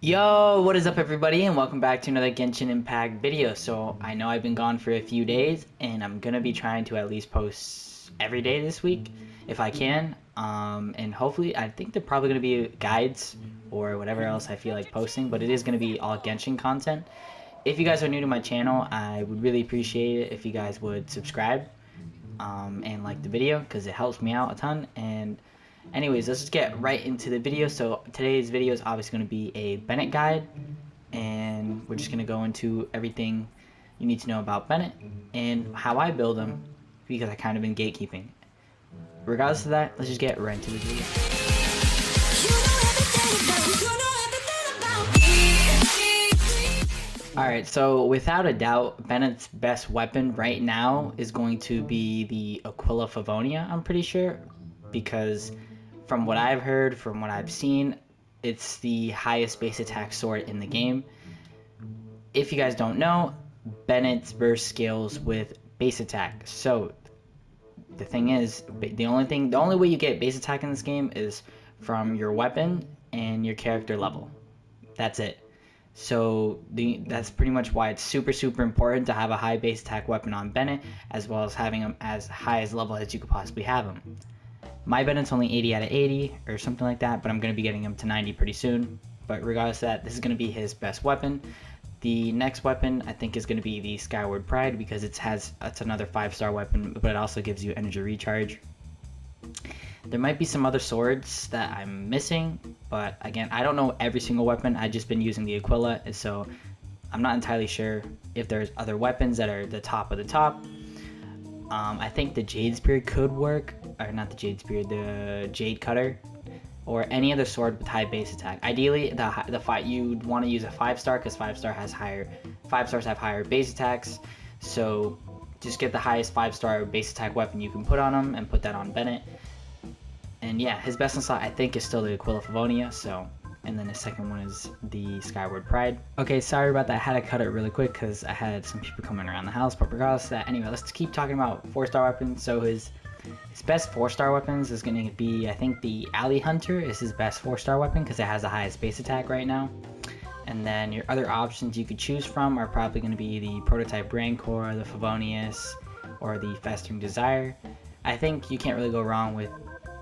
Yo, what is up everybody, and welcome back to another Genshin Impact video. So I know I've been gone for a few days, and I'm gonna be trying to at least post every day this week if I can. And hopefully, I think they're probably gonna be guides or whatever else I feel like posting, but it is gonna be all Genshin content. If you guys are new to my channel, I would really appreciate it if you guys would subscribe and like the video, because it helps me out a ton. And anyways, let's just get right into the video. So today's video is obviously going to be a Bennett guide, and we're just going to go into everything you need to know about Bennett and how I build them, because I kind of been gatekeeping. Regardless of that, let's just get right into the video. Alright, so without a doubt, Bennett's best weapon right now is going to be the Aquila Favonia, I'm pretty sure, because from what I've heard, from what I've seen, it's the highest base attack sword in the game. If you guys don't know, Bennett's burst scales with base attack. So the thing is, the only way you get base attack in this game is from your weapon and your character level. That's it. So that's pretty much why it's super important to have a high base attack weapon on Bennett, as well as having him as high as level as you could possibly have him. My Bennett's only 80 out of 80 or something like that, but I'm going to be getting him to 90 pretty soon. But regardless of that, this is going to be his best weapon. The next weapon I think is going to be the Skyward Pride, because it's another 5-star weapon, but it also gives you energy recharge. There might be some other swords that I'm missing, but again, I don't know every single weapon. I've just been using the Aquila, so I'm not entirely sure if there's other weapons that are the top of the top. I think the Jade Spear could work, or not the Jade Spear, the Jade Cutter, or any other sword with high base attack. Ideally, you'd want to use a 5-star, because 5-stars have higher base attacks. So just get the highest 5-star base attack weapon you can put on him and put that on Bennett. And yeah, his best in slot I think is still the Aquila Favonia. And then the second one is the Skyward Pride. Okay, sorry about that. I had to cut it really quick because I had some people coming around the house. But regardless of that, anyway, let's keep talking about 4-star weapons. So his best 4-star weapons is going to be, I think the Alley Hunter is his best 4-star weapon, because it has the highest base attack right now. And then your other options you could choose from are probably going to be the Prototype Rancor, the Favonius, or the Festering Desire. I think you can't really go wrong with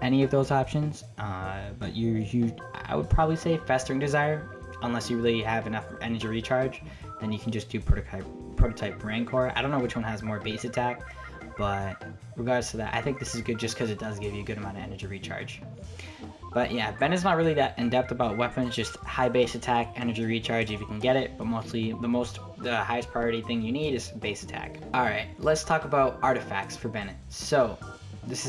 any of those options, but I would probably say Festering Desire, unless you really have enough energy recharge. Then you can just do Prototype Rancor. I don't know which one has more base attack, but regardless of that, I think this is good just because it does give you a good amount of energy recharge. But yeah, Bennett's not really that in-depth about weapons, just high base attack, energy recharge if you can get it, but mostly the highest priority thing you need is base attack. Alright, let's talk about artifacts for Bennett. So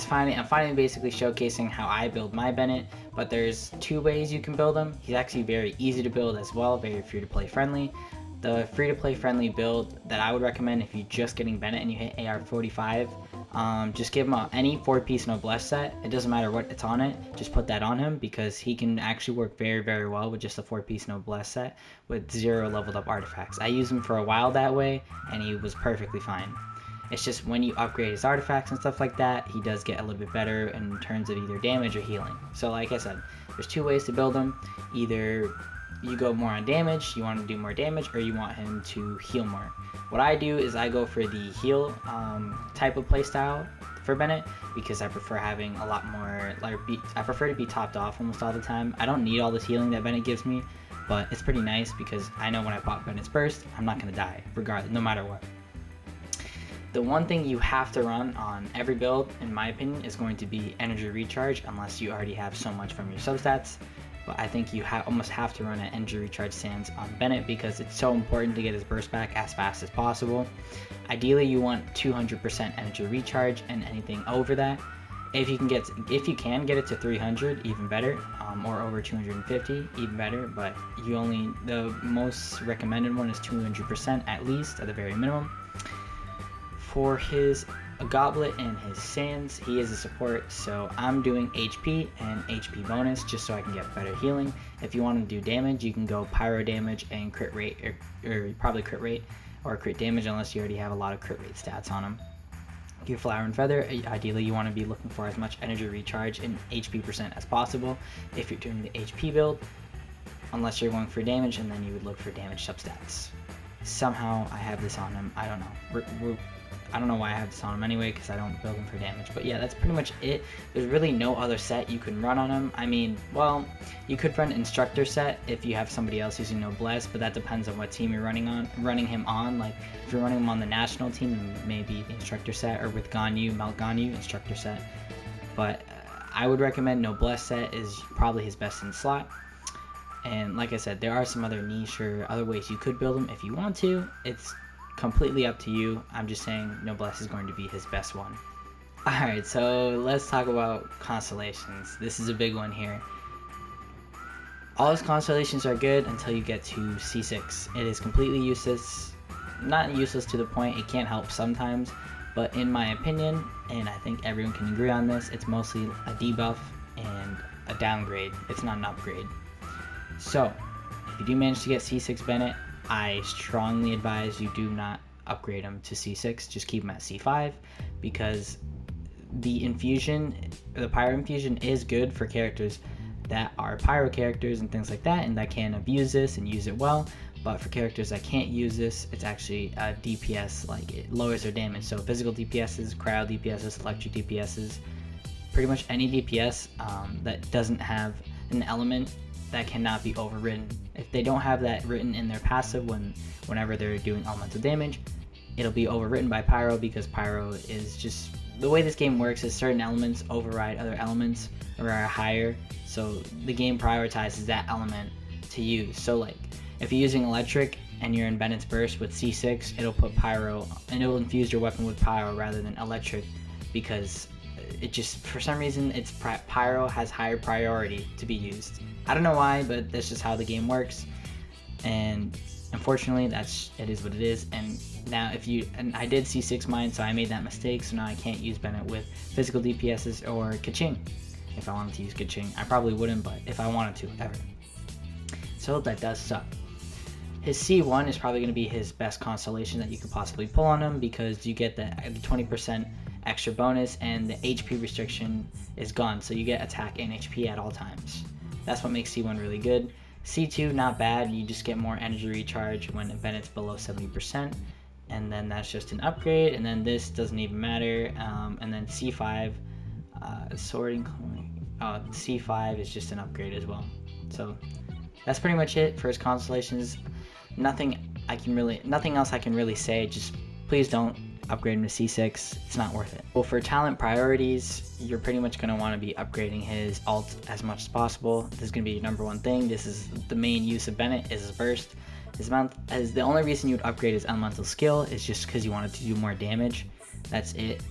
I'm finally basically showcasing how I build my Bennett, but there's 2 ways you can build him. He's actually very easy to build as well, very free-to-play friendly. The free-to-play friendly build that I would recommend if you're just getting Bennett and you hit AR 45, just give him any 4-piece noblesse set. It doesn't matter what it's on it, just put that on him, because he can actually work very well with just a 4-piece noblesse set with 0 leveled up artifacts. I used him for a while that way, and he was perfectly fine. It's just when you upgrade his artifacts and stuff like that, he does get a little bit better in terms of either damage or healing. So like I said, there's 2 ways to build him. Either you go more on damage, you want to do more damage, or you want him to heal more. What I do is I go for the heal type of playstyle for Bennett, because I prefer having a lot more, I prefer to be topped off almost all the time. I don't need all this healing that Bennett gives me, but it's pretty nice because I know when I pop Bennett's burst, I'm not going to die, regardless, no matter what. The one thing you have to run on every build, in my opinion, is going to be energy recharge, unless you already have so much from your substats. But I think you almost have to run an energy recharge stance on Bennett, because it's so important to get his burst back as fast as possible. Ideally, you want 200% energy recharge, and anything over that, if you can get it to 300, even better, or over 250, even better. But the most recommended one is 200% at least, at the very minimum. For his Goblet and his Sands, he is a support, so I'm doing HP and HP bonus just so I can get better healing. If you want to do damage, you can go pyro damage and crit rate, or probably crit rate or crit damage, unless you already have a lot of crit rate stats on him. Your Flower and Feather, ideally you want to be looking for as much energy recharge and HP percent as possible if you're doing the HP build. unless you're going for damage, and then you would look for damage substats. Somehow I have this on him. I don't know. I don't know why I have this on him anyway, because I don't build him for damage. But yeah, that's pretty much it. There's really no other set you can run on him. I mean, well, you could run instructor set if you have somebody else using noblesse, but that depends on what team you're running him on. Like if you're running him on the national team, then maybe the instructor set, or with Ganyu, Melt Ganyu, instructor set. But I would recommend noblesse set is probably his best in slot. And like I said, there are some other niche or other ways you could build him if you want to. It's completely up to you. I'm just saying noblesse is going to be his best one. Alright, so let's talk about constellations. This is a big one here. All his constellations are good until you get to C6. It is completely useless. Not useless to the point it can't help sometimes, but in my opinion, and I think everyone can agree on this, it's mostly a debuff and a downgrade. It's not an upgrade. So if you do manage to get C6 Bennett, I strongly advise you do not upgrade him to C6. Just keep him at C5, because the infusion, the pyro infusion, is good for characters that are pyro characters and things like that, and that can abuse this and use it well. But for characters that can't use this, it's actually a DPS, like it lowers their damage. So physical DPSs, cryo DPSs, electric DPSs, pretty much any DPS that doesn't have an element that cannot be overridden. If they don't have that written in their passive whenever they're doing elemental damage, it'll be overwritten by pyro, because pyro is just the way this game works. Is certain elements override other elements or are higher, so the game prioritizes that element to use. So like if you're using electric and you're in Bennett's burst with C6, it'll put pyro and it'll infuse your weapon with pyro rather than electric, because it just, for some reason, it's pyro has higher priority to be used. I don't know why, but that's just how the game works, and unfortunately it is what it is. And now and I did C6 mine, so I made that mistake, so now I can't use Bennett with physical DPSs or Kaching. If I wanted to use Kaching, I probably wouldn't, but if I wanted to, ever. So that does suck. His C1 is probably going to be his best constellation that you could possibly pull on him, because you get the 20% extra bonus and the HP restriction is gone, so you get attack and HP at all times. That's what makes C1 really good. C2, not bad, you just get more energy recharge when Bennett's below 70%, and then that's just an upgrade. And then this doesn't even matter. And then C5, sorting, C5 is just an upgrade as well. So that's pretty much it for his constellations. Nothing else I can really say. Just please don't upgrade him to C6. It's not worth it. Well, for talent priorities, you're pretty much going to want to be upgrading his ult as much as possible. This is going to be your number one thing. This is the main use of Bennett, is his burst. The only reason you would upgrade his elemental skill is just because you wanted to do more damage. That's it.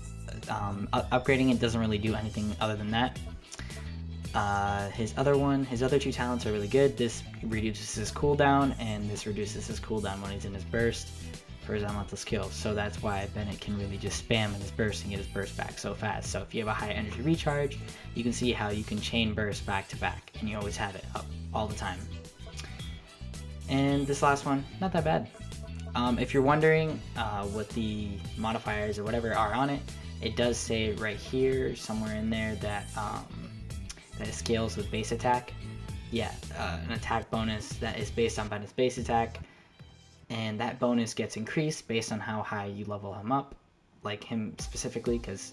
Upgrading it doesn't really do anything other than that. His other two talents are really good. This reduces his cooldown, and this reduces his cooldown when he's in his burst for his elemental skills. So that's why Bennett can really just spam in his burst and get his burst back so fast. So if you have a high energy recharge, you can see how you can chain burst back to back, and you always have it up all the time. And this last one, not that bad. If you're wondering what the modifiers or whatever are on it, it does say right here, somewhere in there, that that it scales with base attack. Yeah, an attack bonus that is based on Bennett's base attack, and that bonus gets increased based on how high you level him up, like him specifically, because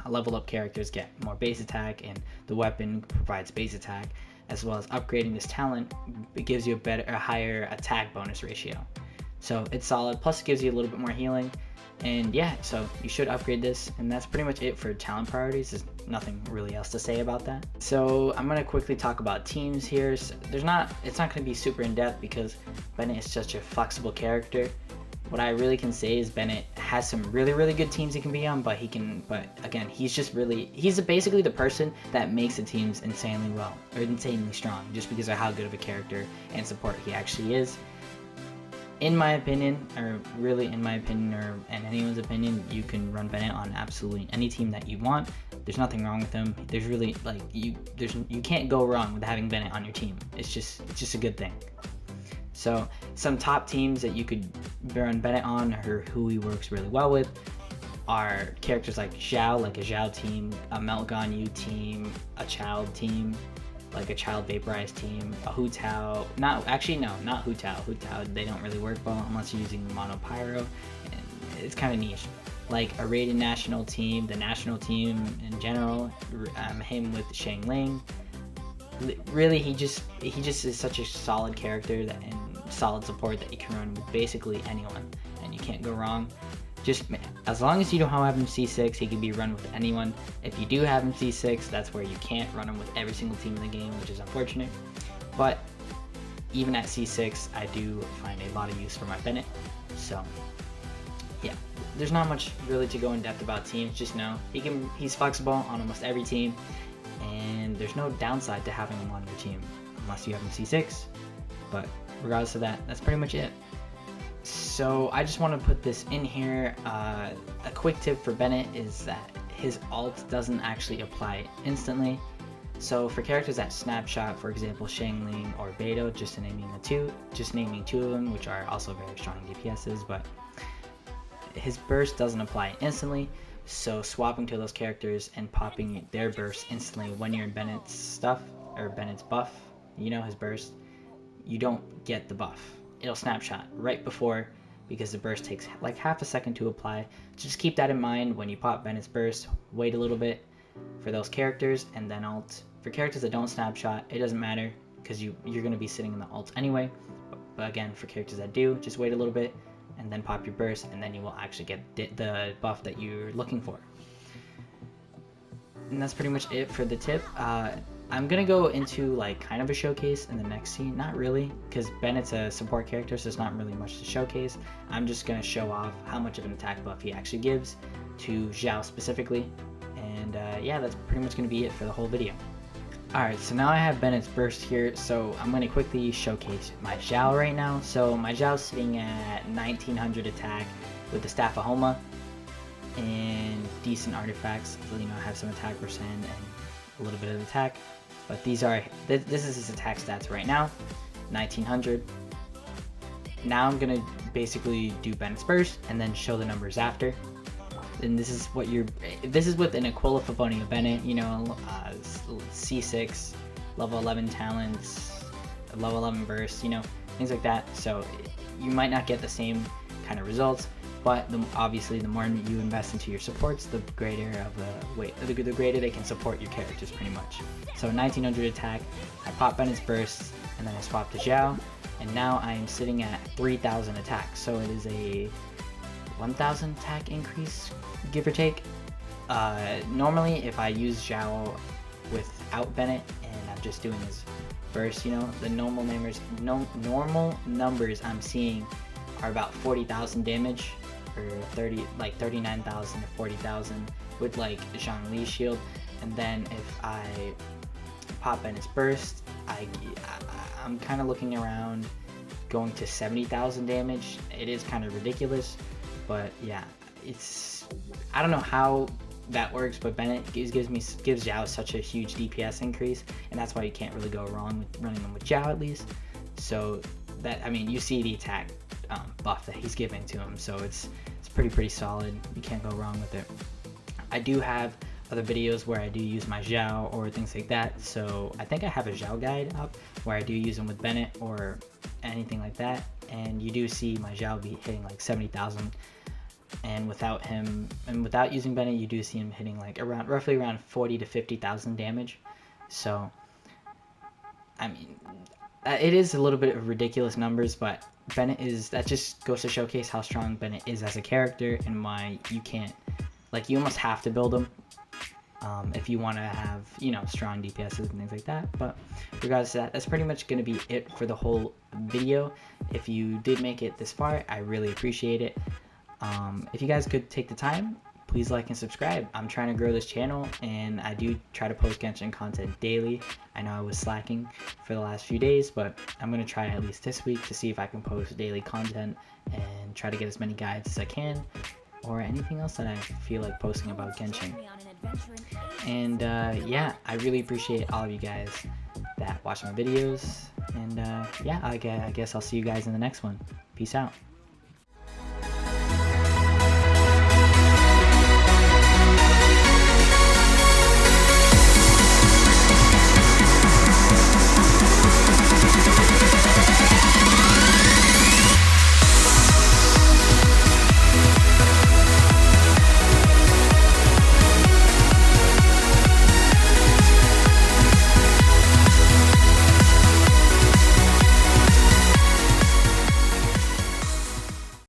level up characters get more base attack, and the weapon provides base attack, as well as upgrading this talent. It gives you a higher attack bonus ratio. So it's solid, plus it gives you a little bit more healing. And yeah, so you should upgrade this, and that's pretty much it for talent priorities. There's nothing really else to say about that. So I'm gonna quickly talk about teams here. So it's not gonna be super in depth because Bennett is such a flexible character. What I really can say is Bennett has some really good teams he can be on, but again, he's basically the person that makes the teams insanely well, or insanely strong, just because of how good of a character and support he actually is. In my opinion, or in anyone's opinion, you can run Bennett on absolutely any team that you want. There's nothing wrong with him. There's really, you can't go wrong with having Bennett on your team. It's just a good thing. So some top teams that you could run Bennett on, or who he works really well with, are characters like Zhao, like a Zhao team, a Melt Ganyu team, a Child team, like a child vaporized team, a Hu Tao, not Hu Tao. Hu Tao, they don't really work well unless you're using mono pyro, and it's kind of niche. Like a rated national team, the national team in general, him with Shang Ling. Really, he just is such a solid character and solid support that you can run with basically anyone, and you can't go wrong. Just as long as you don't have him C6, he can be run with anyone. If you do have him C6, that's where you can't run him with every single team in the game, which is unfortunate. But even at C6, I do find a lot of use for my Bennett. So yeah, there's not much really to go in depth about teams. Just know he's flexible on almost every team, and there's no downside to having him on your team unless you have him C6. But regardless of that, that's pretty much it. So I just want to put this in here. A quick tip for Bennett is that his ult doesn't actually apply instantly. So for characters that snapshot, for example, Shangling or Beidou, just naming two of them, which are also very strong DPSs, but his burst doesn't apply instantly. So swapping to those characters and popping their burst instantly when you're in Bennett's stuff, or Bennett's buff, you know, his burst, you don't get the buff. It'll snapshot right before, because the burst takes like half a second to apply. Just keep that in mind when you pop Bennett's burst. Wait a little bit for those characters and then ult. For characters that don't snapshot, it doesn't matter because you're going to be sitting in the ult anyway. But again, for characters that do, just wait a little bit and then pop your burst, and then you will actually get the buff that you're looking for. And that's pretty much it for the tip. I'm gonna go into like kind of a showcase in the next scene. Not really, because Bennett's a support character, so there's not really much to showcase. I'm just gonna show off how much of an attack buff he actually gives to Xiao specifically. And yeah, that's pretty much gonna be it for the whole video. Alright, so now I have Bennett's burst here, so I'm going to quickly showcase my Xiao right now. So my Xiao's sitting at 1900 attack with the Staff of Homa and decent artifacts. So, you know, I have some attack percent and a little bit of attack. But this is his attack stats right now, 1900. Now I'm going to basically do Bennett's burst and then show the numbers after. And this is with an Aquila Favoni of Bennett, you know, C6, level 11 talents, level 11 burst, you know, things like that. So you might not get the same kind of results, but obviously the more you invest into your supports, the greater the greater they can support your characters pretty much. So 1900 attack, I pop Bennett's burst, and then I swap to Xiao, and now I am sitting at 3000 attack. So it is a 1000 attack increase, give or take. Normally if I use Xiao without Bennett and I'm just doing his burst, you know, the normal numbers I'm seeing are about 40,000 damage, or 39,000 to 40,000 with like Zhongli shield. And then if I pop Bennett's burst, I'm kind of looking around going to 70,000 damage. It is kind of ridiculous. But yeah, I don't know how that works, but Bennett gives Xiao such a huge DPS increase, and that's why you can't really go wrong with running them with Xiao at least. So that, I mean, you see the attack buff that he's giving to him, so it's pretty solid. You can't go wrong with it. I do have other videos where I do use my Xiao or things like that, so I think I have a Xiao guide up where I do use them with Bennett or anything like that, and you do see my Xiao be hitting like 70,000. And without using Bennett, you do see him hitting like roughly around 40 to 50,000 damage. So I mean, it is a little bit of ridiculous numbers, but Bennett that just goes to showcase how strong Bennett is as a character and why you can't, like, you almost have to build him if you want to have, you know, strong DPSs and things like that. But regardless of that, that's pretty much going to be it for the whole video. If you did make it this far, I really appreciate it. If you guys could take the time, please like and subscribe. I'm trying to grow this channel, and I do try to post Genshin content daily. I know I was slacking for the last few days, but I'm going to try at least this week to see if I can post daily content and try to get as many guides as I can, or anything else that I feel like posting about Genshin. And yeah, I really appreciate all of you guys that watch my videos, and yeah, I guess I'll see you guys in the next one. Peace out.